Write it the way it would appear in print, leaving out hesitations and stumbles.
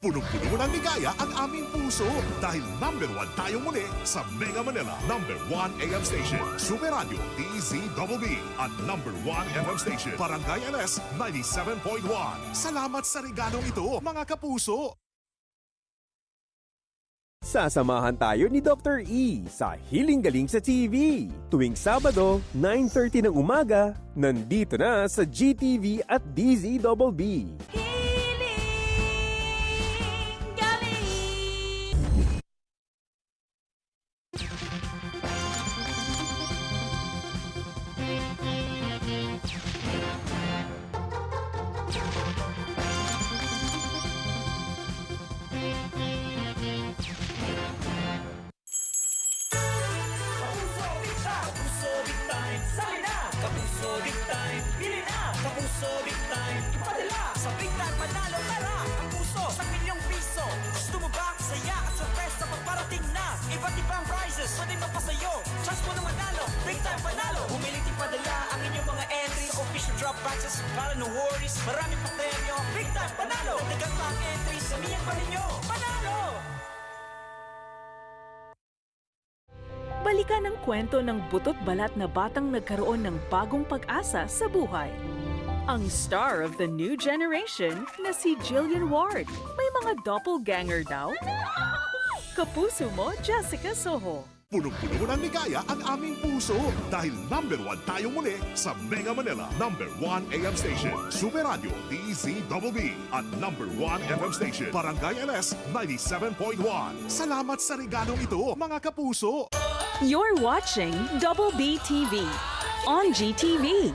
Punong-puno ng ligaya ang aming puso dahil number 1 tayo muli sa Mega Manila number 1 AM station, Super Radio DZBB at number 1 FM station, Barangay LS 97.1. Salamat sa regalong ito, mga kapuso! Sasamahan tayo ni Dr. E sa Hiling Galing sa TV. Tuwing Sabado, 9:30 ng umaga, nandito na sa GTV at DZBB. Pwede mapasayo, chance mo na manalo, big time panalo. Humiling padala ang inyong mga entries sa official drop boxes para no worries. Maraming pa premyo, big time panalo. Dagdagan pa ang entries, samiyan pa ninyo, panalo! Balikan ang kwento ng butot balat na batang nagkaroon ng bagong pag-asa sa buhay. Ang star of the new generation na si Jillian Ward. May mga doppelganger daw? Kapuso mo, Jessica Soho. Punong-puno ng ligaya ang aming puso dahil number 1 tayo muli sa Mega Manila number 1 AM station, Super Radio DZBB at number 1 FM station, Barangay LS 97.1. Salamat sa regalong ito, mga kapuso! You're watching Double B TV on GTV.